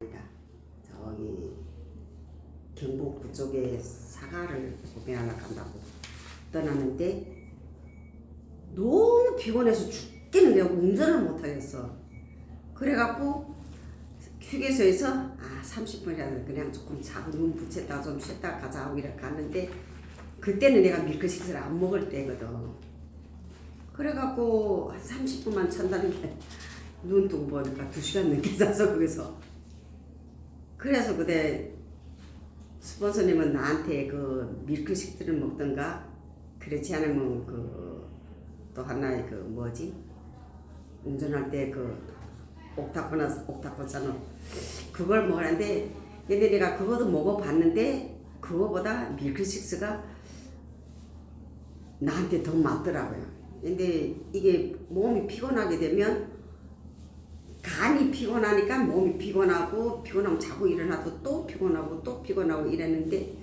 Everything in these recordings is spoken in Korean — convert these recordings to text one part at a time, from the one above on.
저기 경북 그쪽에 사과를 구매하러 간다고 떠나는데 너무 피곤해서 죽겠는 거야. 운전을 못하겠어. 그래갖고 휴게소에서 30분이라도 그냥 조금 자고 눈 붙였다가 좀 쉬었다가 가자 하고 이렇게 갔는데 그때는 내가 밀크식스를 안 먹을 때거든. 그래갖고 한 30분만 찬다는 게 눈 뜨고 보니까 2시간 넘게 잤어 거기서. 그래서 그때 스폰서님은 나한테 그 밀크식스를 먹던가 그렇지 않으면 그 또 하나의 그 뭐지 운전할 때 그 옥타코잖아 그걸 먹었는데 근데 내가 그것도 먹어봤는데 그거보다 밀크식스가 나한테 더 맞더라고요. 근데 이게 몸이 피곤하게 되면 간이 피곤하니까 몸이 피곤하면 자고 일어나도 또 피곤하고 이랬는데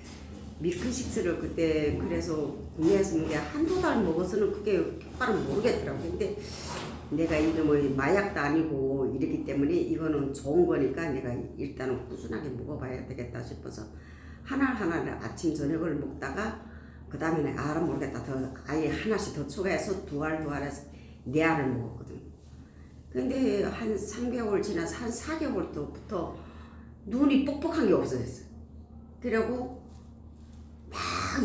밀크식스를 그때 그래서 구매해서 먹는데 한두 달 먹어서는 그게 효과를 모르겠더라고요. 근데 내가 이게 뭐 마약도 아니고 이렇기 때문에 이거는 좋은 거니까 내가 일단은 꾸준하게 먹어봐야 되겠다 싶어서 하나를 아침 저녁을 먹다가 그 다음에는 모르겠다 더 아예 하나씩 더 추가해서 두 알해서 4알을 먹었거든. 근데 한 3개월 지나서 한 4개월 때부터 눈이 뻑뻑한 게 없어졌어. 그리고 막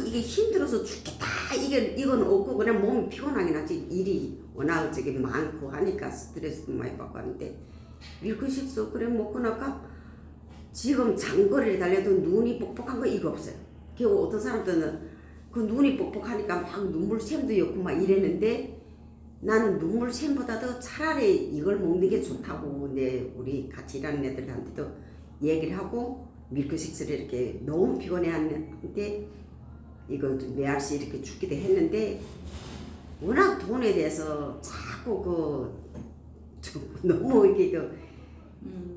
이게 힘들어서 죽겠다 이건 없고 그냥 몸이 피곤하긴 하지. 일이 워낙 저기 많고 하니까 스트레스도 많이 받고 하는데 밀크식스 그래 먹고 나니까 지금 장거리를 달려도 눈이 뻑뻑한 거 이거 없어요. 그리고 어떤 사람들은 그 눈이 뻑뻑하니까 막 눈물샘도 있고 막 이랬는데 나는 눈물샘보다도 차라리 이걸 먹는 게 좋다고 우리 같이 일하는 애들한테도 얘기를 하고 밀크식스를 이렇게 너무 피곤해하는데 이거 4알씩 이렇게 주기도 했는데 워낙 돈에 대해서 자꾸 너무 이렇게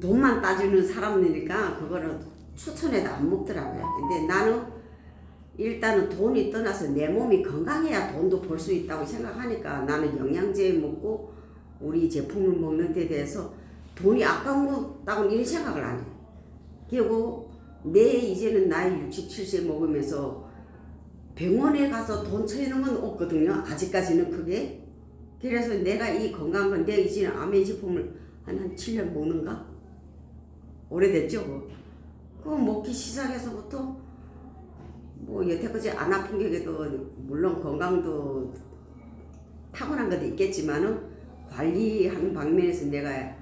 돈만 따지는 사람이니까 그거를 추천해도 안 먹더라고요. 근데 나는 일단은 돈이 떠나서 내 몸이 건강해야 돈도 벌 수 있다고 생각하니까 나는 영양제 먹고 우리 제품을 먹는 데 대해서 돈이 아까운 이런 생각을 안 해요. 그리고 이제는 나이 60, 70 먹으면서 병원에 가서 돈 쳐있는 건 없거든요. 아직까지는 그게. 그래서 내가 이 건강한 건 내가 이제는 아메 제품을 한 7년 먹는가? 오래됐죠. 그거 먹기 시작해서부터 뭐 여태까지 안 아픈 게도 물론 건강도 타고난 것도 있겠지만은 관리하는 방면에서 내가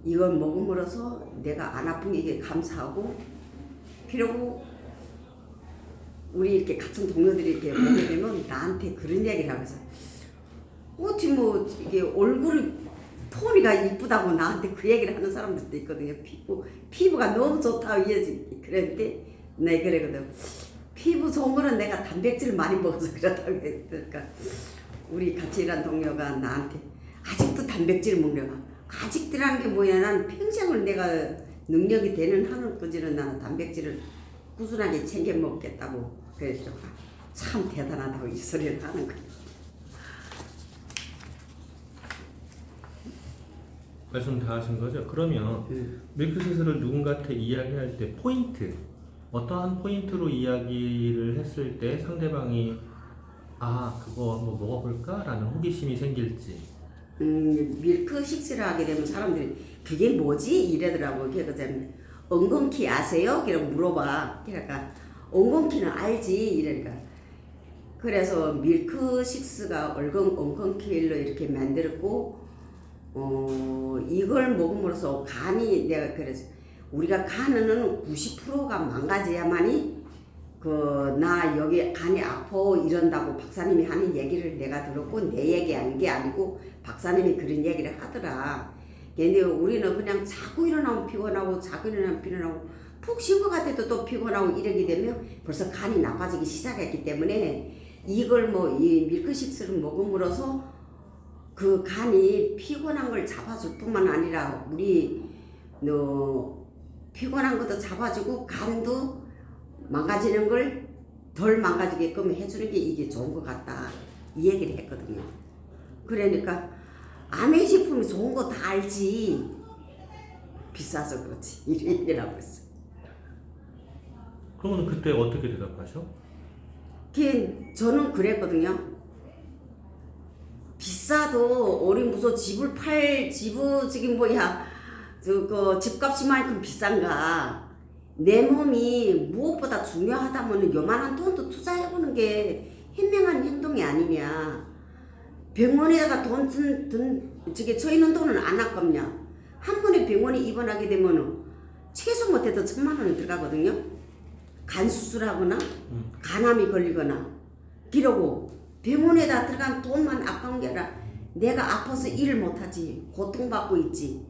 이걸 먹음으로써 내가 안 아픈 게 이게 감사하고 그리고 우리 이렇게 같은 동료들이 이렇게 보게 되면 나한테 그런 얘기를 하면서 어찌 뭐 이게 얼굴이 톤이가 이쁘다고 나한테 그 얘기를 하는 사람들도 있거든요. 피부가 너무 좋다고 그랬는데 내가 그러거든. 피부 좋은 거는 내가 단백질을 많이 먹어서 그렇다고 했으니까 우리 같이 일한 동료가 나한테 아직도 단백질을 먹냐고. 아직도라는 게 뭐야. 난 평생을 내가 능력이 되는 한까지는 나는 단백질을 꾸준하게 챙겨 먹겠다고 그랬죠. 참 대단하다고 이 소리를 하는 거예요. 말씀 다 하신 거죠? 그러면 밀크식스를 누군가한테 이야기할 때 포인트 어떠한 포인트로 이야기를 했을 때 상대방이 그거 한번 먹어볼까? 라는 호기심이 생길지. 밀크식스를 하게 되면 사람들이 그게 뭐지? 이러더라고. 그래서 엉겅퀴 아세요? 그러고 물어봐. 그러니까 엉겅퀴는 알지? 이러니까. 그래서 밀크식스가 엉겅퀴로 이렇게 만들었고 이걸 먹음으로써 간이 내가 그래서 우리가 간은 90%가 망가져야만이 나 여기 간이 아파 이런다고 박사님이 하는 얘기를 내가 들었고 내 얘기 아닌 게 아니고 박사님이 그런 얘기를 하더라. 근데 우리는 그냥 자고 일어나면 피곤하고 푹 쉰 것 같아도 또 피곤하고 이러게 되면 벌써 간이 나빠지기 시작했기 때문에 이걸 이 밀크식스를 먹음으로써 그 간이 피곤한 걸 잡아줄 뿐만 아니라 우리 피곤한 것도 잡아주고 간도 망가지는 걸 덜 망가지게끔 해주는 게 이게 좋은 것 같다 이 얘기를 했거든요. 그러니까 아메 제품이 좋은 거 다 알지 비싸서 그렇지 이라고 했어. 그러면 그때 어떻게 대답하셔? 저는 그랬거든요. 비싸도 우리 무슨 집을 집을 지금 뭐야 그 집값이만큼 비싼가. 내 몸이 무엇보다 중요하다면 요만한 돈도 투자해보는 게 현명한 행동이 아니냐. 병원에다가 저기 저희는 돈을 안 아깝냐. 한 번에 병원에 입원하게 되면은 최소 못해도 1,000만 원이 들어가거든요. 간 수술하거나 간암이 걸리거나. 그러고 병원에다 들어간 돈만 아까운 게 아니라 내가 아파서 일을 못하지, 고통받고 있지,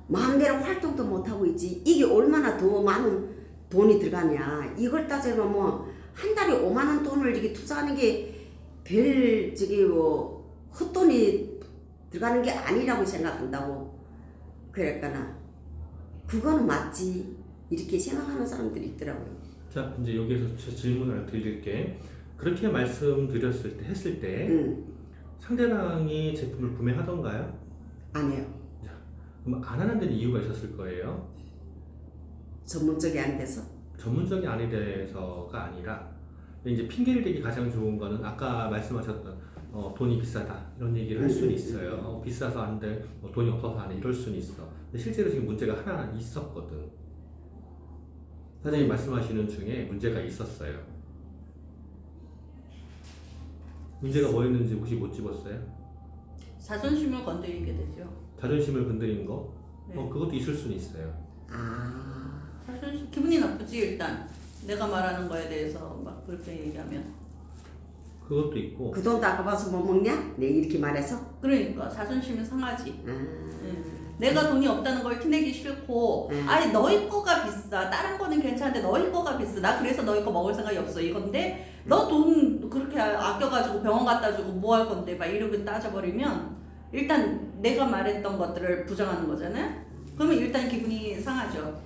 마음대로 활동도 못하고 있지. 이게 얼마나 더 많은 돈이 들어가냐. 이걸 따지면 뭐 한 달에 5만 원 돈을 이렇게 투자하는 게 별 저기 뭐 헛돈이 들어가는 게 아니라고 생각한다고. 그랬거나 그거는 맞지 이렇게 생각하는 사람들이 있더라고요. 자, 이제 여기에서 질문을 드릴게. 그렇게 말씀드렸을 때 했을 때 상대방이 제품을 구매하던가요? 안 해요. 자, 그럼 안 하는 데는 이유가 있었을 거예요. 전문적이 안 돼서. 전문적이 아니 돼서가 아니라 이제 핑계를 대기 가장 좋은 거는 아까 말씀하셨던 돈이 비싸다 이런 얘기를 할 수는 있어요. 비싸서 안 돼, 돈이 없어서 안 해 이럴 수는 있어. 근데 실제로 지금 문제가 하나 있었거든. 사장님 말씀하시는 중에 문제가 있었어요. 문제가 뭐였는지 혹시 못 집었어요? 자존심을 건드리게 되죠. 자존심을 건드린 거? 네. 그것도 있을 수는 있어요. 자존심 기분이 나쁘지 일단 내가 말하는 거에 대해서 막 그렇게 얘기하면. 그것도 있고. 그 돈도 아까봐서 못 먹냐? 네 이렇게 말해서. 그러니까 자존심이 상하지. 내가 돈이 없다는 걸 티내기 싫고 아니 너희 거가 비싸 다른 거는 괜찮은데 너희 거가 비싸 나 그래서 너희 거 먹을 생각이 없어 이건데 너 돈 그렇게 아껴가지고 병원 갖다 주고 뭐 할 건데 막 이렇게 따져버리면 일단 내가 말했던 것들을 부정하는 거잖아요. 그러면 일단 기분이 상하죠.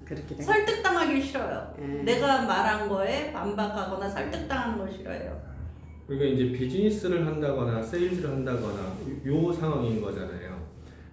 그렇게 돼. 설득당하기 싫어요. 내가 말한 거에 반박하거나 설득당하는 걸 싫어해요. 그러니까 이제 비즈니스를 한다거나 세일즈를 한다거나 요 상황인 거잖아요.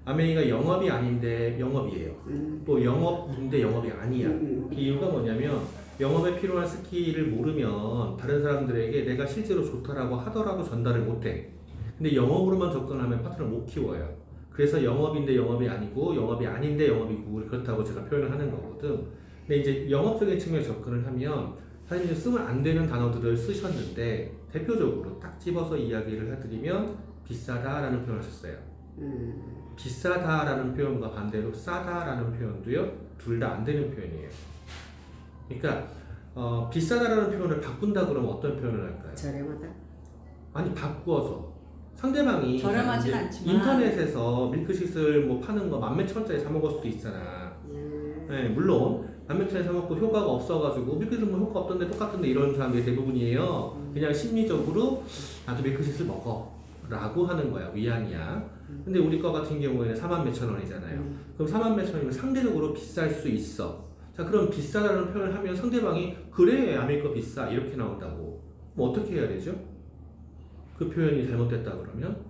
아메이가 영업이 아닌데 영업이에요. 또 영업인데 영업이 아니야. 그 이유가 뭐냐면 영업에 필요한 스킬을 모르면 다른 사람들에게 내가 실제로 좋다라고 하더라도 전달을 못해. 근데 영업으로만 접근하면 파트너를 못 키워요. 그래서 영업인데 영업이 아니고 영업이 아닌데 영업이고 그렇다고 제가 표현을 하는 거거든. 근데 이제 영업적인 측면에 접근을 하면 사실 이제 쓰면 안 되는 단어들을 쓰셨는데 대표적으로 딱 집어서 이야기를 해드리면 비싸다라는 표현을 썼어요. 비싸다라는 표현과 반대로 싸다라는 표현도요 둘 다 안 되는 표현이에요. 그러니까 비싸다라는 표현을 바꾼다 그러면 어떤 표현을 할까요? 저렴하다. 아니 바꾸어서 상대방이 저렴하진 이제 않지만 인터넷에서 밀크시슬 뭐 파는 거 11,000원짜리 사 먹을 수도 있잖아. 네, 물론 11,000원짜리 사 먹고 효과가 없어가지고 밀크시슬 뭐 효과 없던데 똑같은데 이런 사람들이 대부분이에요. 그냥 심리적으로 나도 밀크시슬 먹어 라고 하는 거야. 위안이야. 근데 우리 거 같은 경우에는 4만 몇천 원이잖아요. 그럼 4만 몇천 원이면 상대적으로 비쌀 수 있어. 자, 그럼 비싸다는 표현을 하면 상대방이 그래 아메리카 비싸 이렇게 나온다고. 뭐 어떻게 해야 되죠? 그 표현이 잘못됐다 그러면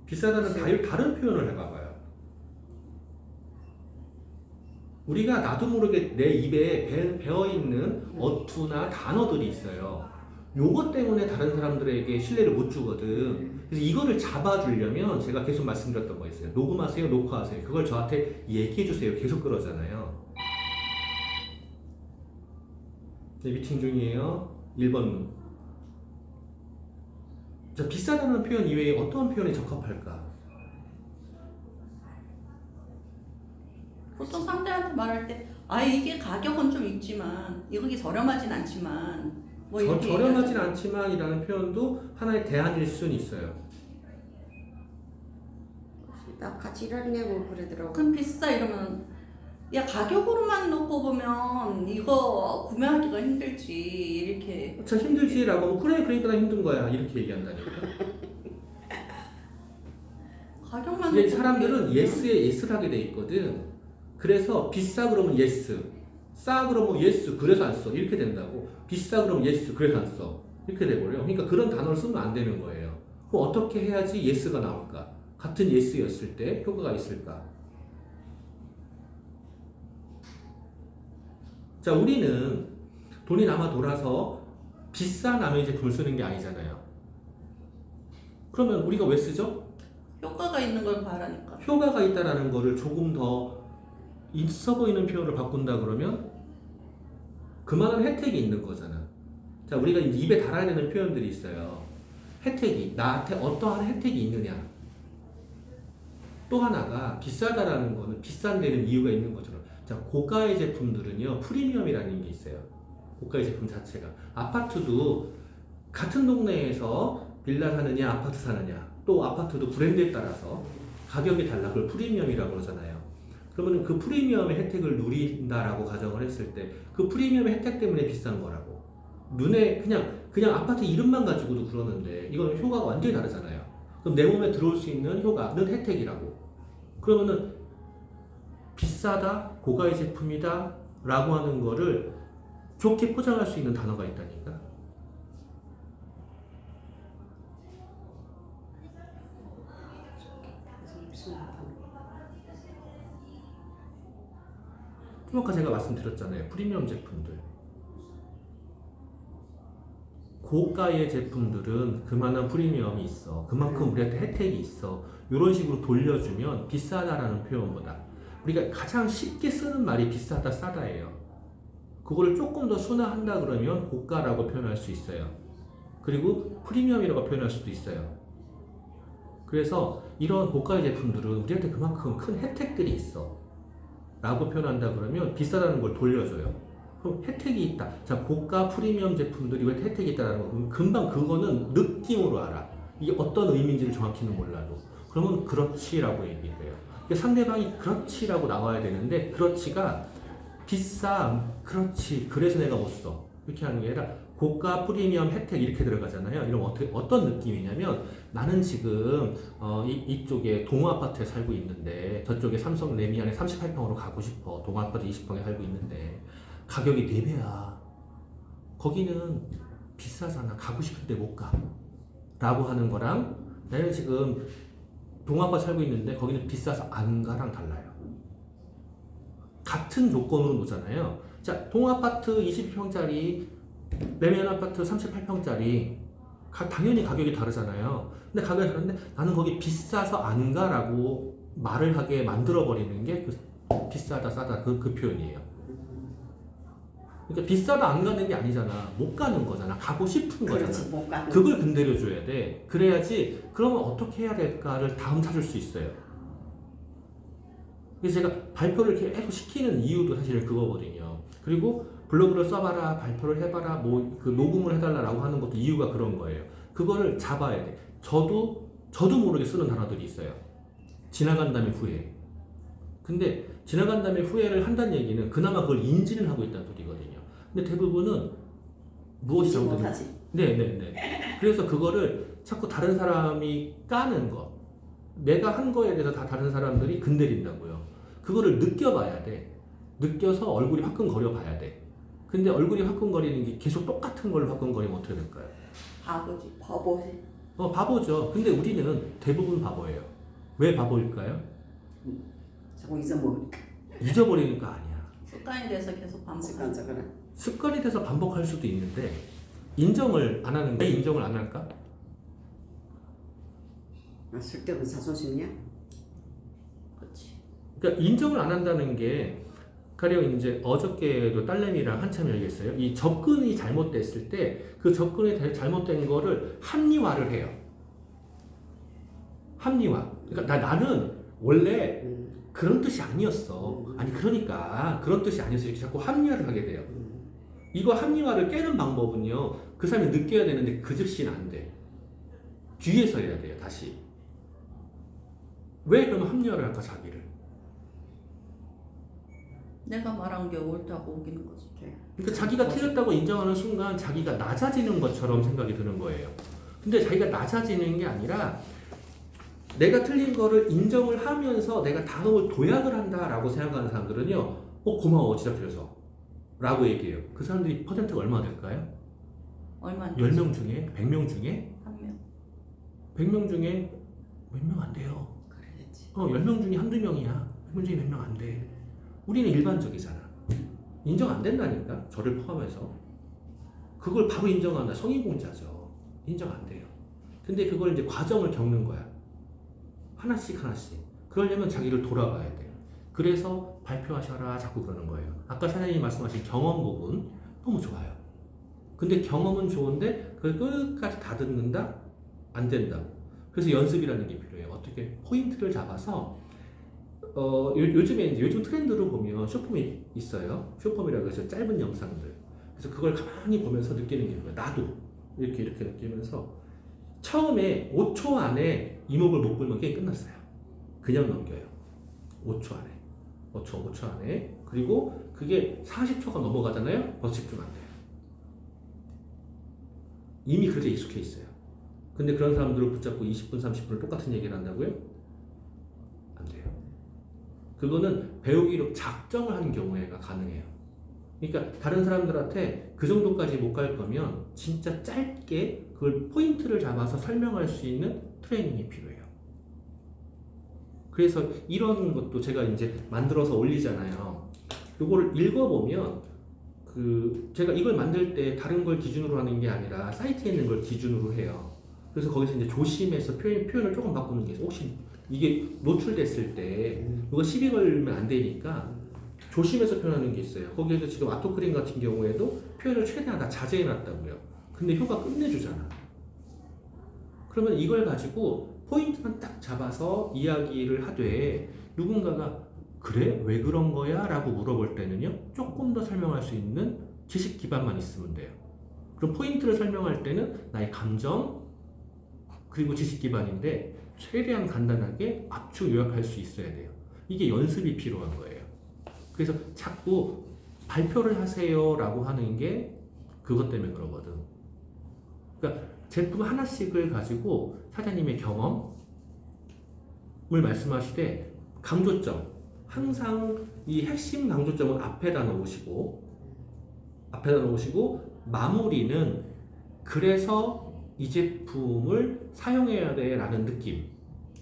비싸다는 다른 표현을 해봐봐요. 우리가 나도 모르게 내 입에 배어있는 어투나 단어들이 있어요. 요것 때문에 다른 사람들에게 신뢰를 못 주거든. 그래서 이거를 잡아주려면 제가 계속 말씀드렸던 거 있어요. 녹음하세요, 녹화하세요. 그걸 저한테 얘기해주세요. 계속 그러잖아요. 네, 미팅 중이에요. 1번. 자, 비싸다는 표현 이외에 어떤 표현이 적합할까? 보통 상대한테 말할 때 아 이게 가격은 좀 있지만 이게 저렴하진 않지만 뭐 이렇게 저렴하진 얘기하잖아요. 않지만이라는 표현도 하나의 대안일 수는 있어요. 나 같이 일하려고 그러더라고. 그럼 비싸 이러면 야 가격으로만 놓고 보면 이거 구매하기가 힘들지 이렇게 참 힘들지라고 하면 그래 그러니까 나 힘든 거야 이렇게 얘기한다니까. 가격만 근데 놓고 사람들은 보면 예스에 예스를 하게 돼 있거든. 그래서 비싸 그러면 예스, 싸 그러면 yes 그래서 안 써. 이렇게 된다고. 비싸 그러면 yes 그래서 안 써. 이렇게 돼버려요. 그러니까 그런 단어를 쓰면 안 되는 거예요. 그럼 어떻게 해야지 yes가 나올까? 같은 yes였을 때 효과가 있을까? 자, 우리는 돈이 남아 돌아서 비싼 남의 제품을 쓰는 게 아니잖아요. 그러면 우리가 왜 쓰죠? 효과가 있는 걸 바라니까. 효과가 있다라는 거를 조금 더 있어 보이는 표현을 바꾼다 그러면 그만한 혜택이 있는 거잖아. 자, 우리가 이제 입에 달아야 되는 표현들이 있어요. 혜택이, 나한테 어떠한 혜택이 있느냐. 또 하나가 비싸다라는 거는 비싼 데는 이유가 있는 것처럼. 자, 고가의 제품들은요, 프리미엄이라는 게 있어요. 고가의 제품 자체가. 아파트도 같은 동네에서 빌라 사느냐, 아파트 사느냐, 또 아파트도 브랜드에 따라서 가격이 달라. 그걸 프리미엄이라고 그러잖아요. 그러면 그 프리미엄의 혜택을 누린다라고 가정을 했을 때 그 프리미엄의 혜택 때문에 비싼 거라고. 눈에 그냥 아파트 이름만 가지고도 그러는데 이건 효과가 완전히 다르잖아요. 그럼 내 몸에 들어올 수 있는 효과는 혜택이라고. 그러면은 비싸다, 고가의 제품이다 라고 하는 거를 좋게 포장할 수 있는 단어가 있다니까. 좀 아까 제가 말씀드렸잖아요. 프리미엄 제품들. 고가의 제품들은 그만한 프리미엄이 있어. 그만큼 우리한테 혜택이 있어. 이런 식으로 돌려주면 비싸다라는 표현보다 우리가 가장 쉽게 쓰는 말이 비싸다, 싸다예요. 그거를 조금 더 순화한다 그러면 고가라고 표현할 수 있어요. 그리고 프리미엄이라고 표현할 수도 있어요. 그래서 이런 고가의 제품들은 우리한테 그만큼 큰 혜택들이 있어. 라고 표현한다 그러면 비싸다는 걸 돌려줘요. 그럼 혜택이 있다. 자, 고가 프리미엄 제품들이 왜 혜택이 있다는 거 그럼 금방 그거는 느낌으로 알아. 이게 어떤 의미인지를 정확히는 몰라도. 그러면 그렇지라고 얘기를 해요. 그러니까 상대방이 그렇지라고 나와야 되는데 그렇지가 비싸, 그렇지, 그래서 내가 못 써. 이렇게 하는 게 아니라 고가 프리미엄 혜택 이렇게 들어가잖아요. 이러면 어떤 느낌이냐면 나는 지금 이쪽에 동호아파트에 살고 있는데 저쪽에 삼성 레미안에 38평으로 가고 싶어. 동호아파트 20평에 살고 있는데 가격이 4배야. 거기는 비싸잖아. 가고 싶은데 못 가. 라고 하는 거랑 나는 지금 동호아파트 살고 있는데 거기는 비싸서 안 가랑 달라요. 같은 조건으로 놓잖아요. 자, 동아파트 20평짜리, 레미안 아파트 38평짜리 당연히 가격이 다르잖아요. 근데 가격이 다른데 나는 거기 비싸서 안 가라고 말을 하게 만들어버리는 게 그 비싸다 싸다 그 표현이에요. 그러니까 비싸다 안 가는 게 아니잖아. 못 가는 거잖아. 가고 싶은 거잖아. 그렇지, 못 가는. 그걸 건드려줘야 돼. 그래야지. 그러면 어떻게 해야 될까를 다음 찾을 수 있어요. 그래서 제가 발표를 계속 시키는 이유도 사실은 그거거든요. 그리고 블로그를 써봐라, 발표를 해봐라, 뭐 그 녹음을 해달라고 하는 것도 이유가 그런 거예요. 그거를 잡아야 돼. 저도 모르게 쓰는 단어들이 있어요. 지나간 다음에 후회. 근데 지나간 다음에 후회를 한다는 얘기는 그나마 그걸 인지는 하고 있다는 소리거든요. 근데 대부분은 무엇이 잘못됐는지. 네네네. 그래서 그거를 자꾸 다른 사람이 까는 거. 내가 한 거에 대해서 다 다른 사람들이 건드린다고요. 그거를 느껴봐야 돼. 느껴서 얼굴이 화끈거려 봐야 돼. 근데 얼굴이 화끈거리는 게 계속 똑같은 걸로 화끈거리면 어떻게 될까요? 바보지. 바보지. 바보죠. 근데 우리는 대부분 바보예요. 왜 바보일까요? 자꾸 잊어먹으니까. 잊어버리니까 아니야. 습관이 돼서 계속 반복하는. 습관적으로. 습관이 돼서 반복할 수도 있는데 인정을 안 하는 왜 인정을 안 할까? 쓸데없는 자존심이야? 그렇지. 그러니까 인정을 안 한다는 게 가령 이제 어저께도 딸내미랑 한참 얘기했어요. 이 접근이 잘못됐을 때 그 접근이 잘못된 거를 합리화를 해요. 합리화. 그러니까 나는 원래 그런 뜻이 아니었어. 아니 그러니까 그런 뜻이 아니었어. 이렇게 자꾸 합리화를 하게 돼요. 이거 합리화를 깨는 방법은요. 그 사람이 느껴야 되는데 그 즉시는 안 돼. 뒤에서 해야 돼요. 다시. 왜 그러면 합리화를 할까 자기를? 내가 말한 게 옳다고 우기는 거지. 그러니까 자기가 틀렸다고 인정하는 순간 자기가 낮아지는 것처럼 생각이 드는 거예요. 근데 자기가 낮아지는 게 아니라 내가 틀린 거를 인정을 하면서 내가 단어를 도약을 한다라고 생각하는 사람들은요. 고마워 진짜 그래서 라고 얘기해요. 그 사람들이 퍼센트가 얼마나 될까요? 얼마? 10명 중에 100명 중에 한 명. 100명 중에 몇 명 안 돼요. 그래야지. 10명 중에 한두 명이야. 100명 중에 몇 명 안 돼. 우리는 일반적이잖아. 인정 안 된다니까. 저를 포함해서. 그걸 바로 인정한다. 성인공자죠. 인정 안 돼요. 근데 그걸 이제 과정을 겪는 거야. 하나씩 하나씩. 그러려면 자기를 돌아봐야 돼. 그래서 발표하셔라 자꾸 그러는 거예요. 아까 사장님이 말씀하신 경험 부분 너무 좋아요. 근데 경험은 좋은데 그걸 끝까지 다 듣는다? 안 된다고. 그래서 연습이라는 게 필요해요. 어떻게 포인트를 잡아서 요즘에 이제 요즘 트렌드로 보면 쇼폼이 있어요. 쇼폼이라고 해서 짧은 영상들. 그래서 그걸 가만히 보면서 느끼는 게 있고요. 나도 이렇게 느끼면서 처음에 5초 안에 이목을 못 끌면 게임 끝났어요. 그냥 넘겨요. 5초 안에. 5초 안에. 그리고 그게 40초가 넘어가잖아요. 벌써 집중 안 돼요. 이미 그렇게 익숙해 있어요. 근데 그런 사람들을 붙잡고 20분, 30분을 똑같은 얘기를 한다고요? 안 돼요. 그거는 배우기로 작정을 하는 경우에가 가능해요. 그러니까 다른 사람들한테 그 정도까지 못 갈 거면 진짜 짧게 그걸 포인트를 잡아서 설명할 수 있는 트레이닝이 필요해요. 그래서 이런 것도 제가 이제 만들어서 올리잖아요. 이거를 읽어보면 제가 이걸 만들 때 다른 걸 기준으로 하는 게 아니라 사이트에 있는 걸 기준으로 해요. 그래서 거기서 이제 조심해서 표현을 조금 바꾸는 게 있어요. 혹시 이게 노출됐을 때 이거 시비 걸면 안 되니까 조심해서 표현하는 게 있어요. 거기에서 지금 아토크림 같은 경우에도 표현을 최대한 다 자제해놨다고요. 근데 효과 끝내주잖아. 그러면 이걸 가지고 포인트만 딱 잡아서 이야기를 하되 누군가가 그래? 왜 그런 거야? 라고 물어볼 때는요. 조금 더 설명할 수 있는 지식 기반만 있으면 돼요. 그럼 포인트를 설명할 때는 나의 감정 그리고 지식 기반인데 최대한 간단하게 압축 요약할 수 있어야 돼요. 이게 연습이 필요한 거예요. 그래서 자꾸 발표를 하세요 라고 하는 게 그것 때문에 그러거든. 그러니까 제품 하나씩을 가지고 사장님의 경험을 말씀하시되 강조점 항상 이 핵심 강조점은 앞에다 놓으시고 마무리는 그래서 이 제품을 사용해야 돼 라는 느낌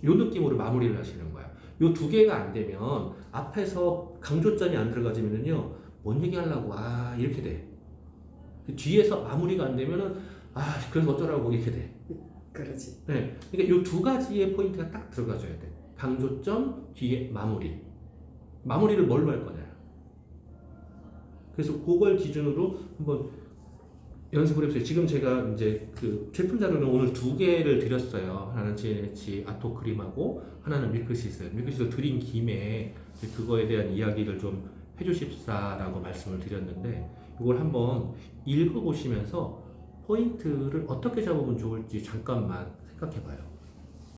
요 느낌으로 마무리를 하시는 거야. 요 두 개가 안 되면 앞에서 강조점이 안 들어가지면요 뭔 얘기하려고 이렇게 돼. 뒤에서 마무리가 안 되면은 그래서 어쩌라고 이렇게 돼. 그러지. 네, 그러니까 요 두 가지의 포인트가 딱 들어가줘야 돼. 강조점 뒤에 마무리를 뭘로 할 거냐. 그래서 그걸 기준으로 한번 연습을 해보세요. 지금 제가 이제 그 제품 자료는 오늘 2개를 드렸어요. 하나는 GNH 아토크림하고 하나는 밀크시슬. 밀크시슬 드린 김에 그거에 대한 이야기를 좀 해주십사라고 말씀을 드렸는데 이걸 한번 읽어보시면서 포인트를 어떻게 잡으면 좋을지 잠깐만 생각해봐요.